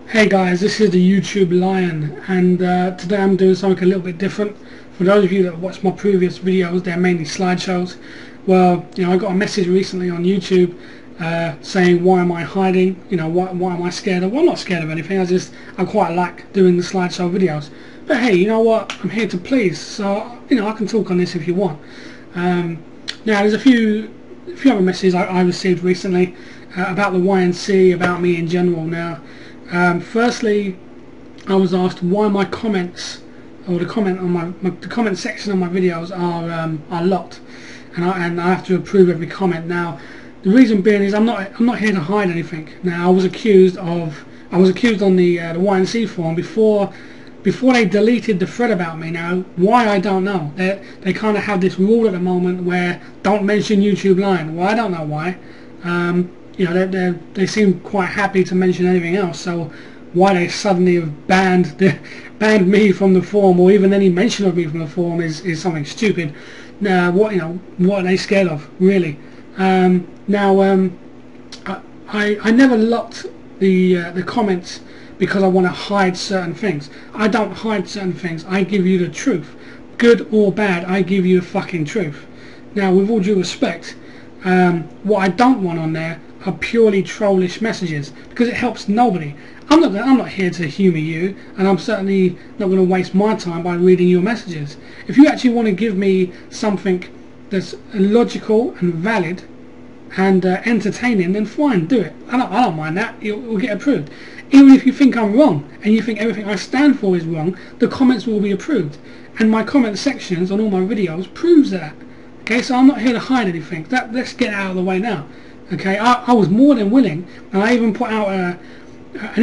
Hey guys, this is the UchoobeLion, and today I'm doing something a little bit different. For those of you that watched my previous videos, they're mainly slideshows. Well, I got a message recently on YouTube saying, why am I hiding? Why am I scared of? Well, I'm not scared of anything. I quite like doing the slideshow videos. But hey, you know what? I'm here to please, so I can talk on this if you want. Now, there's a few other messages I received recently about the YNC, about me in general. Now, firstly, I was asked why my comments, or the comment section of my videos are locked, and I have to approve every comment. Now, the reason being is I'm not here to hide anything. Now, I was accused on the YNC forum before they deleted the thread about me. Now, why, I don't know. They kind of have this rule at the moment where don't mention UchoobeLion. Well, I don't know why. They seem quite happy to mention anything else. So why they suddenly have banned me from the forum, or even any mention of me from the forum, is something stupid. Now, what are they scared of, really? I never locked the comments because I want to hide certain things. I don't hide certain things. I give you the truth, good or bad. I give you the fucking truth. Now, with all due respect, what I don't want on there are purely trollish messages, because it helps nobody. I'm not here to humour you, and I'm certainly not going to waste my time by reading your messages. If you actually want to give me something that's logical and valid and entertaining, then fine, do it. I don't mind that. It will get approved. Even if you think I'm wrong and you think everything I stand for is wrong, the comments will be approved, and my comment sections on all my videos proves that. Okay, so I'm not here to hide anything. Let's get out of the way now. Okay, I was more than willing, and I even put out an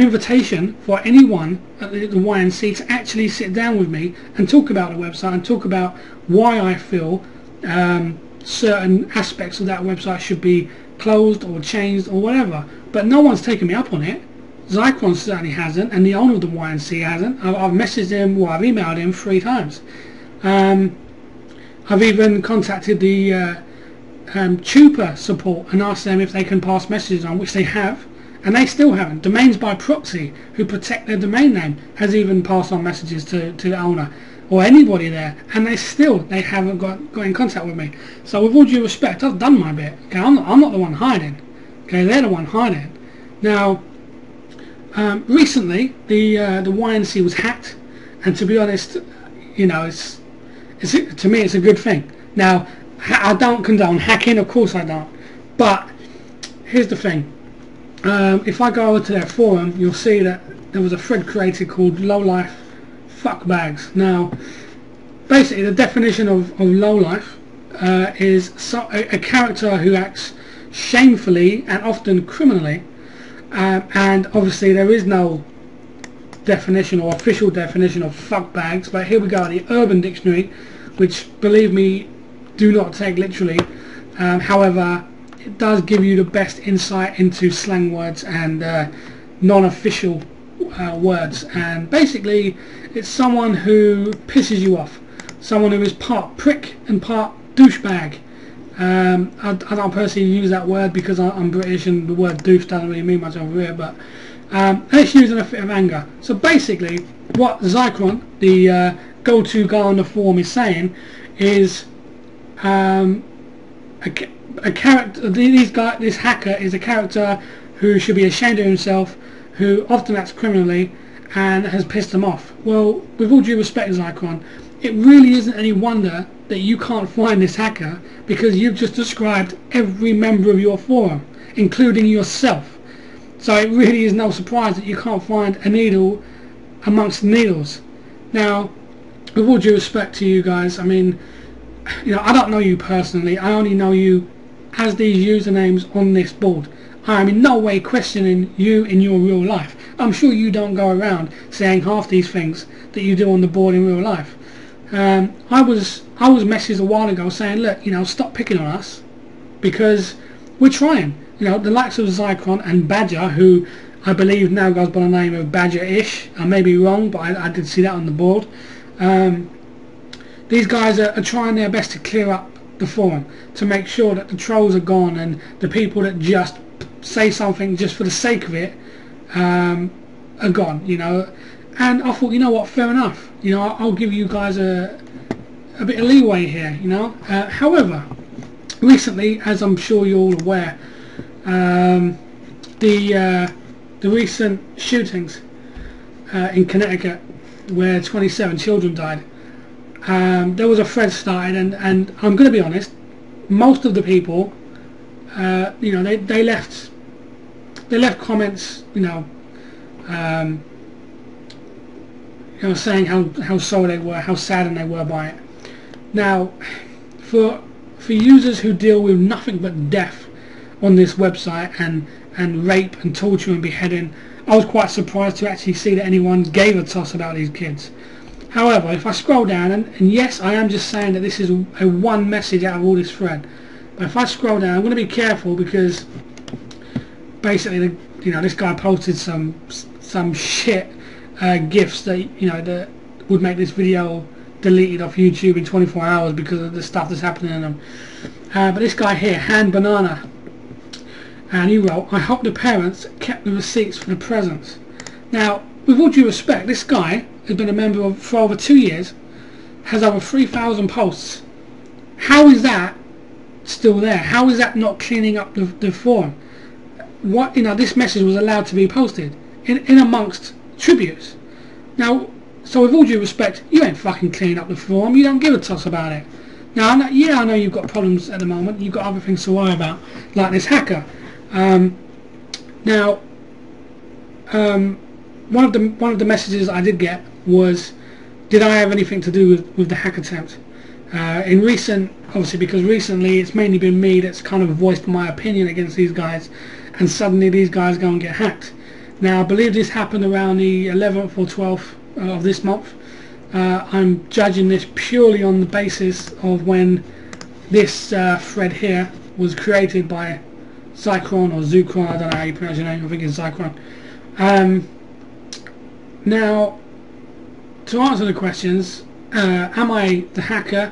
invitation for anyone at the YNC to actually sit down with me and talk about the website and talk about why I feel certain aspects of that website should be closed or changed or whatever. But no one's taken me up on it. Zycron certainly hasn't, and the owner of the YNC hasn't. I've messaged him, well, I've emailed him 3 times. I've even contacted the Tuber support and asked them if they can pass messages on, which they have, and they still haven't. Domains by Proxy, who protect their domain name, has even passed on messages to the owner or anybody there, and they haven't got in contact with me. So with all due respect, I've done my bit. Okay, I'm not the one hiding. Okay, they're the one hiding. Now, recently the YNC was hacked, and to be honest, to me it's a good thing. Now, I don't condone hacking, of course I don't, but here's the thing. If I go over to their forum, you'll see that there was a thread created called lowlife fuckbags. Now, basically the definition of lowlife is a character who acts shamefully and often criminally, and obviously there is no definition or official definition of fuckbags, but here we go, the Urban Dictionary, which, believe me, do not take literally. However, it does give you the best insight into slang words and non-official words, and basically it's someone who pisses you off, someone who is part prick and part douchebag. I don't personally use that word because I'm British and the word douche doesn't really mean much over here, but it's used in a fit of anger. So basically what Zycron, the go-to guy on the forum, is saying is a character. This hacker is a character who should be ashamed of himself, who often acts criminally, and has pissed them off. Well, with all due respect, Zycron, it really isn't any wonder that you can't find this hacker, because you've just described every member of your forum, including yourself. So it really is no surprise that you can't find a needle amongst needles. Now, with all due respect to you guys, I mean, I don't know you personally. I only know you as these usernames on this board. I am in no way questioning you in your real life. I'm sure you don't go around saying half these things that you do on the board in real life. I was messaged a while ago saying, look, stop picking on us, because we're trying. The likes of Zycron and Badger, who I believe now goes by the name of Badger-ish. I may be wrong, but I did see that on the board. These guys are trying their best to clear up the forum, to make sure that the trolls are gone and the people that just say something just for the sake of it are gone, you know. And I thought, you know what, fair enough, you know, I'll give you guys a bit of leeway here, you know. However, recently, as I'm sure you're all aware, the recent shootings in Connecticut where 27 children died, there was a thread started, and I'm going to be honest, most of the people, you know, they left comments, you know, saying how sorry they were, how saddened they were by it. Now, for users who deal with nothing but death on this website and rape and torture and beheading, I was quite surprised to actually see that anyone gave a toss about these kids. However, if I scroll down, and yes, I am just saying that this is a one message out of all this thread, but if I scroll down, I'm going to be careful, because basically, you know, this guy posted some shit gifs that, you know, that would make this video deleted off YouTube in 24 hours because of the stuff that's happening in them. But this guy here, Hand Banana, and he wrote, "I hope the parents kept the receipts for the presents." Now, with all due respect, this guy has been a member for over 2 years, has over 3,000 posts. How is that still there? How is that not cleaning up the forum? What, you know, this message was allowed to be posted in amongst tributes. Now, so with all due respect, you ain't fucking cleaning up the forum. You don't give a toss about it. Now, I know you've got problems at the moment. You've got other things to worry about, like this hacker. Now, one of the messages I did get was, did I have anything to do with the hack attempt? In recent, obviously, because recently it's mainly been me that's kind of voiced my opinion against these guys, and suddenly these guys go and get hacked. Now, I believe this happened around the 11th or 12th of this month. I'm judging this purely on the basis of when this thread here was created by Zycron or Zucron, I don't know how you pronounce your name, I think it's Zycron. Now, to answer the questions, am I the hacker?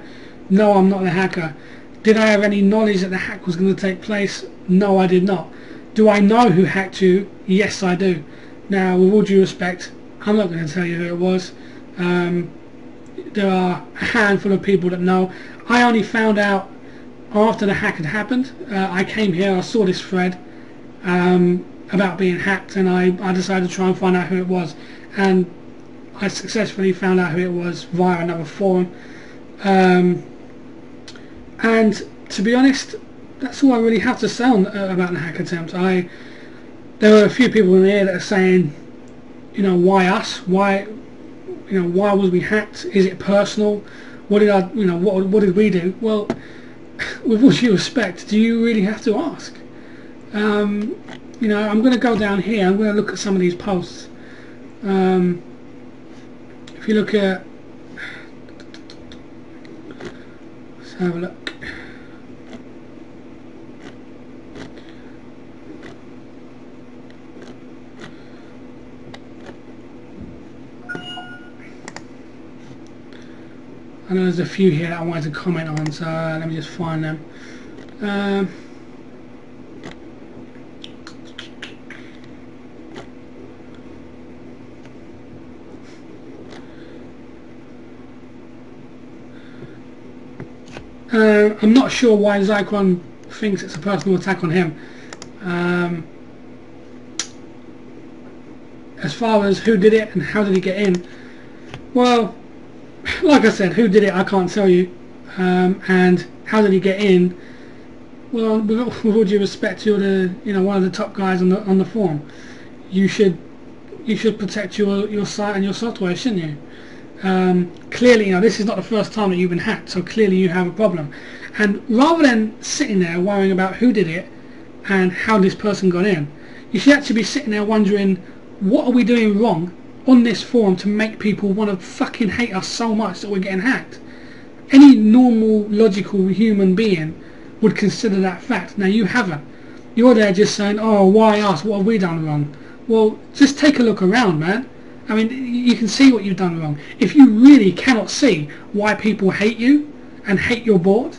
No, I'm not the hacker. Did I have any knowledge that the hack was going to take place? No, I did not. Do I know who hacked you? Yes, I do. Now, with all due respect, I'm not going to tell you who it was. There are a handful of people that know. I only found out after the hack had happened. I came here, I saw this thread about being hacked, and I decided to try and find out who it was. And I successfully found out who it was via another forum. And to be honest, that's all I really have to say about the hack attempt. There were a few people in here that are saying, you know, why us? Why was we hacked? Is it personal? What did we do? Well, with all due respect, do you really have to ask? You know, I'm going to go down here. I'm going to look at some of these posts. If you look at, let's have a look. I know there's a few here that I wanted to comment on, so let me just find them. I'm not sure why Zycron thinks it's a personal attack on him. As far as who did it and how did he get in, well, like I said, who did it I can't tell you, and how did he get in? Well, with all due respect, you're one of the top guys on the forum. You should protect your site and your software, shouldn't you? Clearly, this is not the first time that you've been hacked, so clearly you have a problem. And rather than sitting there worrying about who did it and how this person got in, you should actually be sitting there wondering, what are we doing wrong on this forum to make people want to fucking hate us so much that we're getting hacked? Any normal, logical human being would consider that fact. Now, you haven't. You're there just saying, oh, why us? What have we done wrong? Well, just take a look around, man. I mean, you can see what you've done wrong. If you really cannot see why people hate you and hate your board,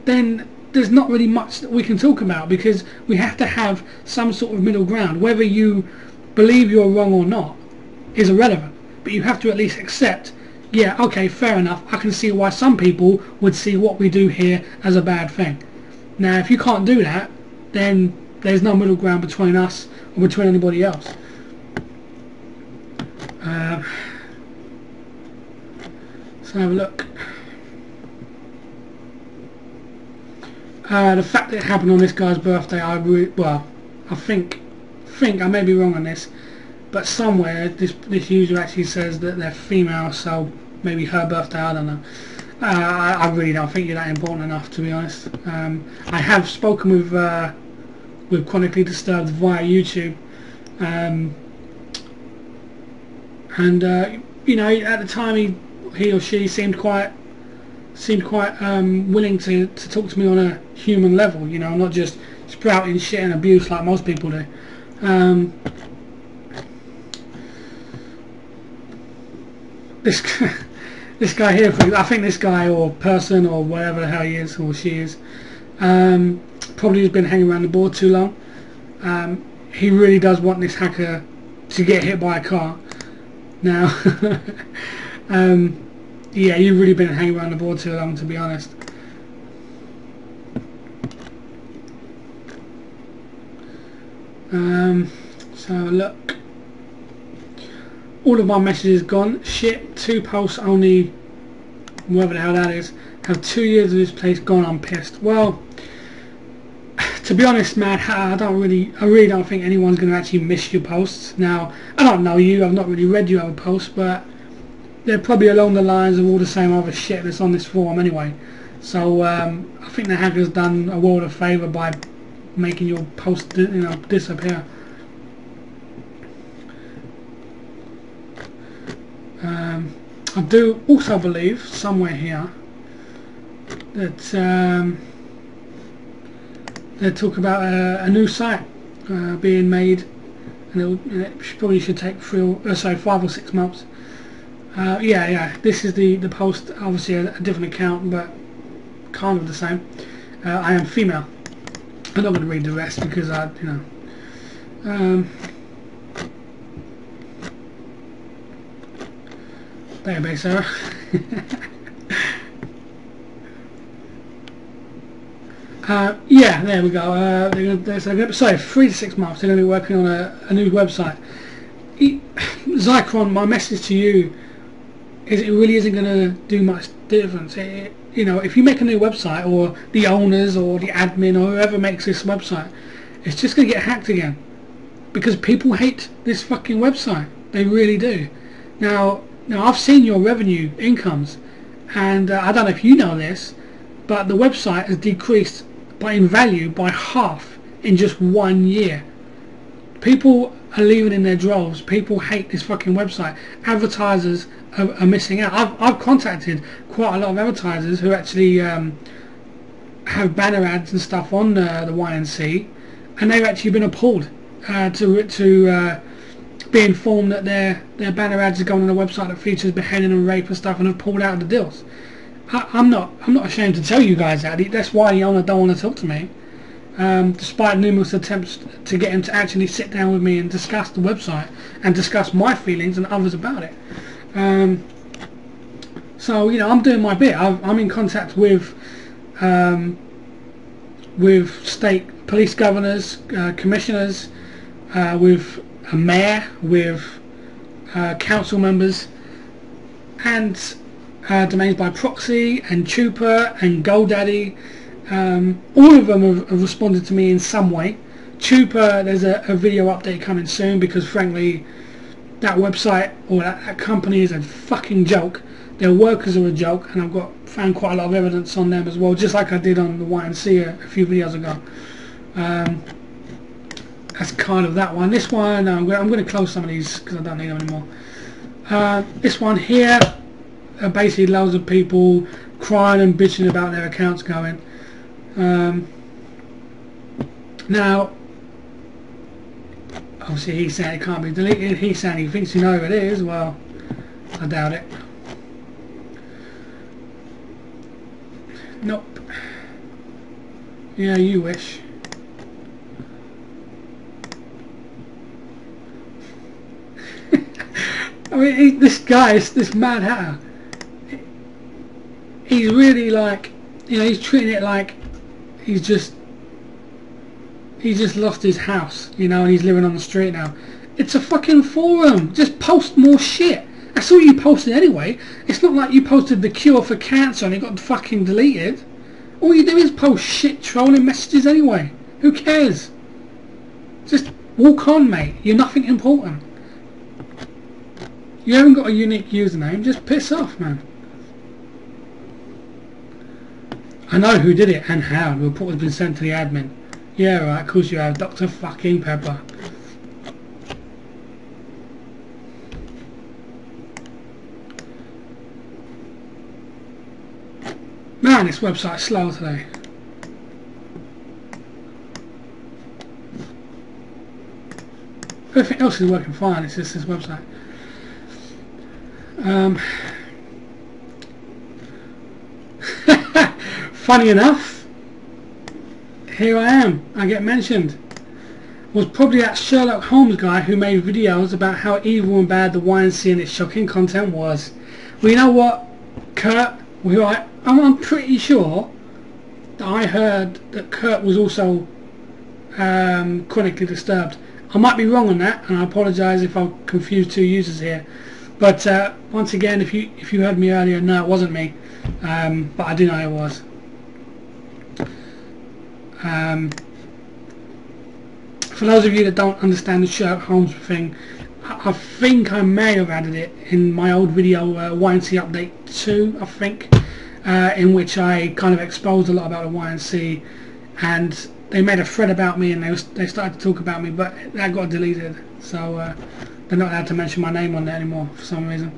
then there's not really much that we can talk about, because we have to have some sort of middle ground. Whether you believe you're wrong or not is irrelevant, but you have to at least accept, yeah, okay, fair enough, I can see why some people would see what we do here as a bad thing. Now if you can't do that, then there's no middle ground between us or between anybody else. Let's have a look. The fact that it happened on this guy's birthday, I think I may be wrong on this, but somewhere this user actually says that they're female, so maybe her birthday, I don't know. I really don't think you're that important enough, to be honest. I have spoken with Chronically Disturbed via YouTube, and you know, at the time he or she seemed quite willing to talk to me on a human level, you know, not just sprouting shit and abuse like most people do. This guy here, I think this guy or person or whatever the hell he is or she is, probably has been hanging around the board too long. He really does want this hacker to get hit by a car. Now, yeah, you've really been hanging around the board too long, to be honest. So look, all of my messages gone. Shit, 2 posts only, whatever the hell that is, have 2 years of this place gone. I'm pissed. Well, to be honest, man, I really don't think anyone's going to actually miss your posts. Now, I don't know you, I've not really read your other posts, but they're probably along the lines of all the same other shit that's on this forum anyway. So I think the hacker's done a world of favour by making your post, you know, disappear. I do also believe somewhere here that they talk about a new site being made, and it probably should take 5 or 6 months. Yeah, this is the post, obviously a different account, but kind of the same. I am female. I'm not going to read the rest because you know. Database error. Yeah, there we go. Sorry, 3 to 6 months. They're going to be working on a new website. Zycron, my message to you is it really isn't going to do much difference. You know, if you make a new website, or the owners or the admin or whoever makes this website, it's just going to get hacked again, because people hate this fucking website. They really do. Now I've seen your revenue incomes, and I don't know if you know this, but the website has decreased in value by half in just 1 year. People are leaving in their droves. People hate this fucking website. Advertisers are missing out. I've contacted quite a lot of advertisers who actually have banner ads and stuff on the YNC, and they've actually been appalled to be informed that their banner ads are going on a website that features beheading and rape and stuff, and have pulled out of the deals. I'm not ashamed to tell you guys that. That's why the owner don't want to talk to me, despite numerous attempts to get him to actually sit down with me and discuss the website and discuss my feelings and others about it. So, you know, I'm doing my bit. I'm in contact with state police governors, commissioners, with a mayor, with council members, and domains by proxy, and Chupa and GoDaddy. All of them have responded to me in some way. Chupa, there's a video update coming soon, because frankly that website or that company is a fucking joke. Their workers are a joke, and I've found quite a lot of evidence on them as well, just like I did on the YNC a few videos ago. That's kind of that one. This one, I'm going to close some of these because I don't need them anymore. This one here, basically loads of people crying and bitching about their accounts going. Now, obviously he's saying it can't be deleted. He's saying he thinks you know who it is. Well, I doubt it. Nope. Yeah, you wish. I mean, this guy, this Mad Hatter, he's really like, you know, he's treating it like he's just lost his house, you know, and he's living on the street now. It's a fucking forum. Just post more shit. That's all you posted anyway. It's not like you posted the cure for cancer and it got fucking deleted. All you do is post shit trolling messages anyway. Who cares? Just walk on, mate. You're nothing important. You haven't got a unique username. Just piss off, man. I know who did it and how. The report has been sent to the admin. Yeah, right, of course you have. Dr. fucking Pepper. Man, this website's slow today. Everything else is working fine, it's just this website. Funny enough, here I am, I get mentioned. Was probably that Sherlock Holmes guy who made videos about how evil and bad the YNC and its shocking content was. Well, you know what, Kurt, I'm pretty sure that I heard that Kurt was also chronically disturbed. I might be wrong on that, and I apologise if I've confused two users here. But once again, if you heard me earlier, no, it wasn't me. But I do know it was. For those of you that don't understand the Sherlock Holmes thing, I think I may have added it in my old video, YNC Update 2, I think, in which I kind of exposed a lot about the YNC, and they made a thread about me and they started to talk about me, but that got deleted, so they're not allowed to mention my name on there anymore for some reason.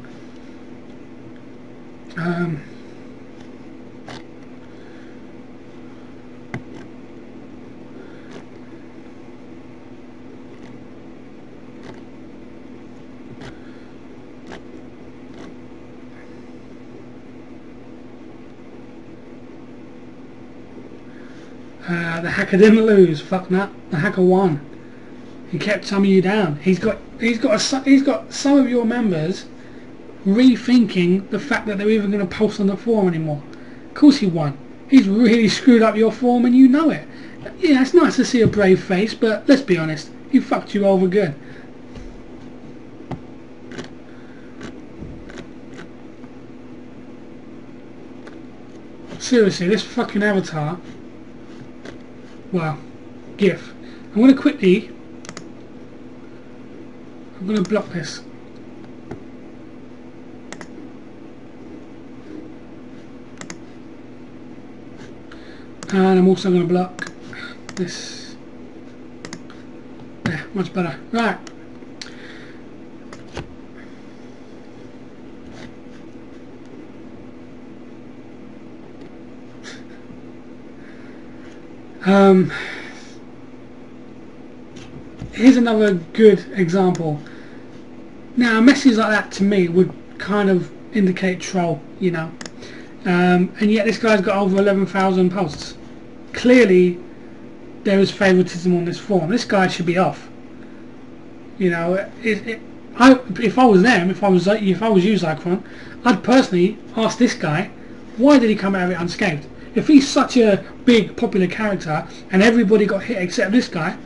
The hacker didn't lose. Fuck that. The hacker won. He kept some of you down. He's got some of your members rethinking the fact that they're even going to post on the forum anymore. Of course he won. He's really screwed up your forum and you know it. Yeah, it's nice to see a brave face, but let's be honest, he fucked you over good. Seriously, this fucking avatar. Well, GIF. I'm going to block this. And I'm also going to block this. There, much better. Right. Here's another good example. Now, a message like that to me would kind of indicate troll, you know, and yet this guy's got over 11,000 posts. Clearly, there is favouritism on this forum. This guy should be off. You know, if I was them, if I was you, Zycron, I'd personally ask this guy, why did he come out of it unscathed? If he's such a big popular character and everybody got hit except this guy,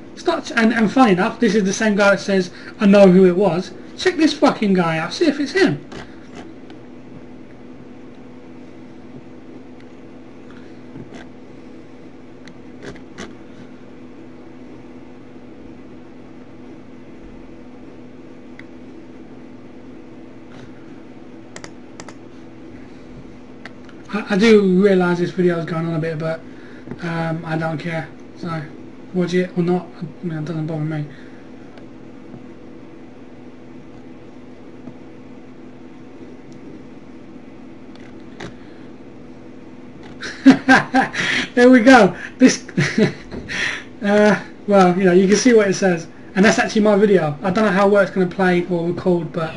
and funny enough, this is the same guy that says I know who it was. Check this fucking guy out, see if it's him. I do realise this video is going on a bit, but I don't care. So watch it or not, I mean, it doesn't bother me. There we go. This well, you know, you can see what it says, and that's actually my video. I don't know how well it's going to play or record, but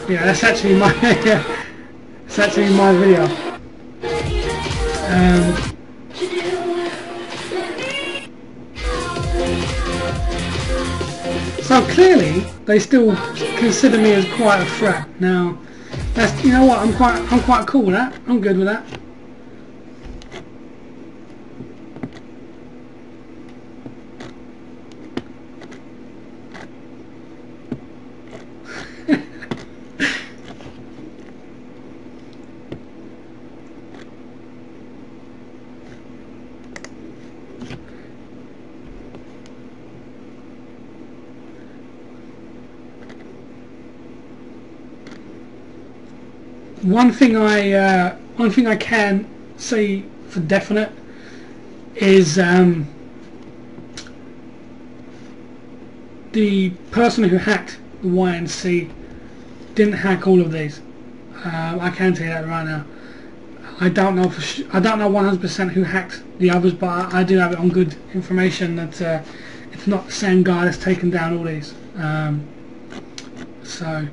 yeah, that's actually my it's actually my video. So clearly they still consider me as quite a threat. Now that's, you know what, I'm quite cool with that. I'm good with that. One thing I can say for definite is the person who hacked the YNC didn't hack all of these. I can tell you that right now. I don't know I don't know 100% who hacked the others, but I do have it on good information that it's not the same guy that's taken down all these. So.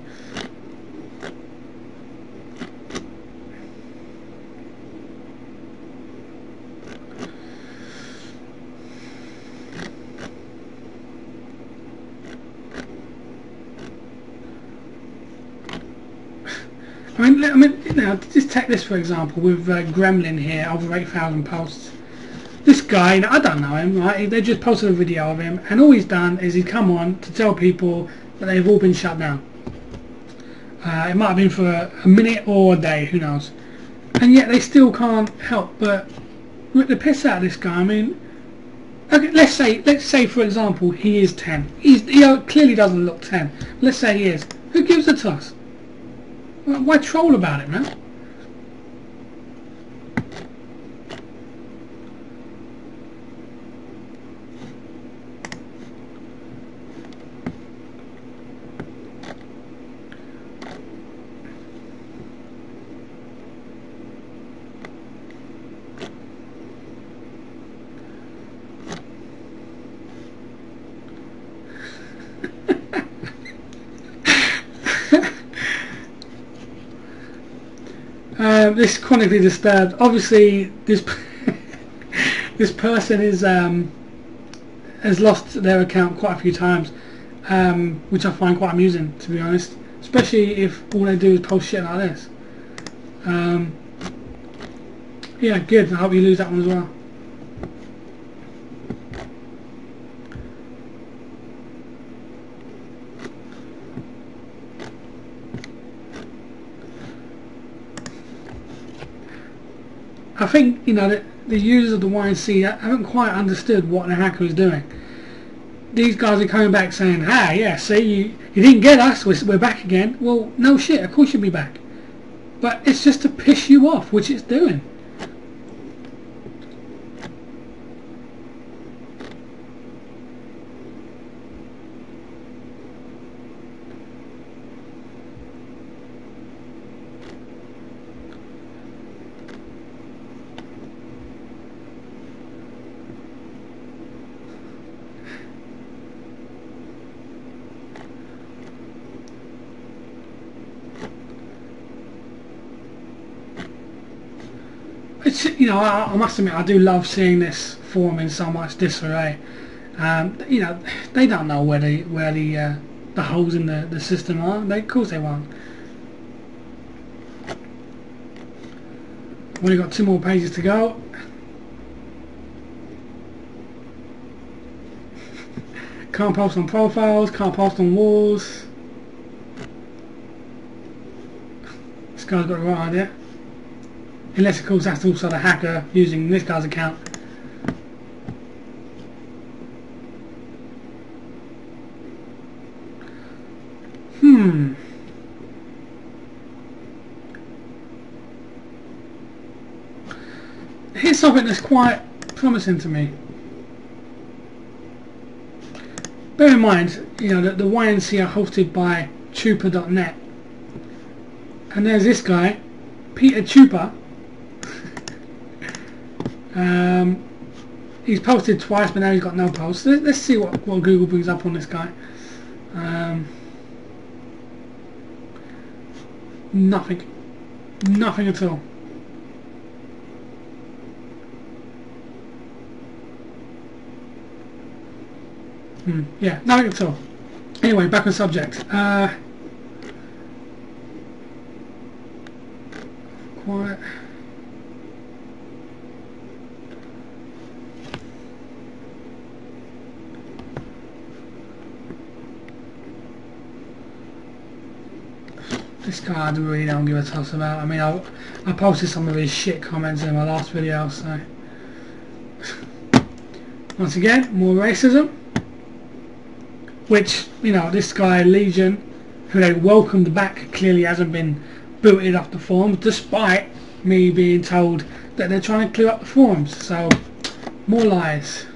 I mean, you know, just take this for example with Gremlin here, over 8,000 posts. This guy, you know, I don't know him, right? They just posted a video of him, and all he's done is he's come on to tell people that they've all been shut down. It might have been for a minute or a day, who knows? And yet they still can't help but rip the piss out of this guy. I mean, okay, let's say for example he is 10. He clearly doesn't look 10. Let's say he is. Who gives a toss? Why troll about it, man? This chronically disturbed. Obviously, this this person is has lost their account quite a few times, which I find quite amusing, to be honest. Especially if all they do is post shit like this. Yeah, good. I hope you lose that one as well. I think, you know, the users of the YNC haven't quite understood what the hacker is doing. These guys are coming back saying, "Ah, yeah, see, you didn't get us. We're back again." Well, no shit. Of course you'll be back. But it's just to piss you off, which it's doing. It's, you know, I must admit I do love seeing this forum in so much disarray. You know, they don't know where the holes in the system are. Of course they won't. We've only got 2 more pages to go. Can't post on profiles. Can't post on walls. This guy's got the right idea. Unless, of course, that's also the hacker using this guy's account. Here's something that's quite promising to me. Bear in mind, you know, that the YNC are hosted by Chupa.net. And there's this guy, Peter Chupa. He's posted twice, but now he's got no posts. Let's see what Google brings up on this guy. Nothing at all. Yeah, nothing at all. Anyway, back on subject. Quiet. This guy I really don't give a toss about. I mean, I posted some of his shit comments in my last video, so... Once again, more racism. Which, you know, this guy, Legion, who they welcomed back, clearly hasn't been booted off the forums, despite me being told that they're trying to clear up the forums. So, more lies.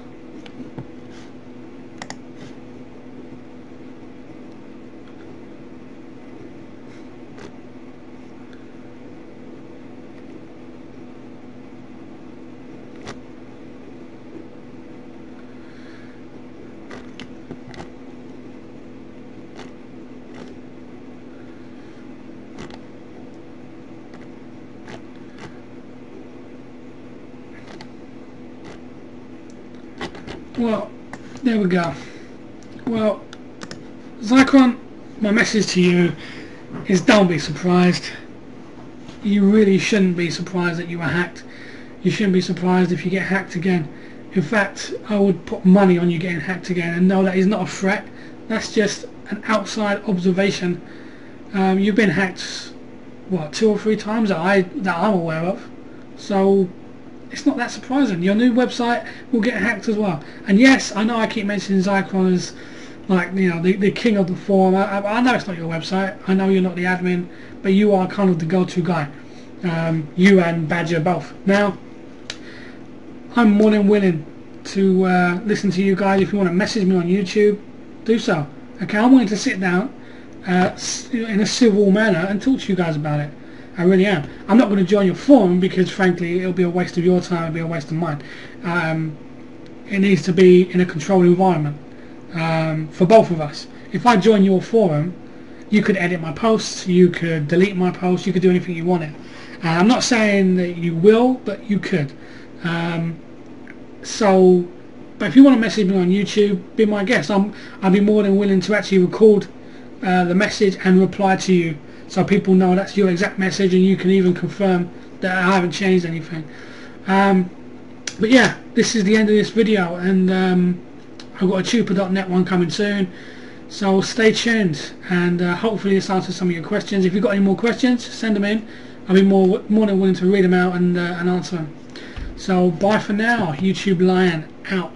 Well, there we go. Well, Zycron, my message to you is don't be surprised. You really shouldn't be surprised that you were hacked. You shouldn't be surprised if you get hacked again. In fact, I would put money on you getting hacked again, and no, that is not a threat. That's just an outside observation. You've been hacked, what, 2 or 3 times that I'm aware of. So it's not that surprising. Your new website will get hacked as well. And yes, I know I keep mentioning Zycron as, like, you know, the king of the forum. I know it's not your website. I know you're not the admin, but you are kind of the go-to guy. You and Badger both. Now, I'm more than willing to listen to you guys. If you want to message me on YouTube, do so. Okay, I'm willing to sit down in a civil manner and talk to you guys about it. I really am. I'm not going to join your forum because, frankly, it'll be a waste of your time. It'll be a waste of mine. It needs to be in a controlled environment for both of us. If I join your forum, you could edit my posts, you could delete my posts, you could do anything you wanted. I'm not saying that you will, but you could. But if you want to message me on YouTube, be my guest. I'd be more than willing to actually record the message and reply to you, so people know that's your exact message, and you can even confirm that I haven't changed anything. But yeah, this is the end of this video, and I've got a tuber.net one coming soon, so stay tuned, and hopefully this answers some of your questions. If you've got any more questions, send them in. I'll be more than willing to read them out and answer them. So bye for now. UchoobeLion out.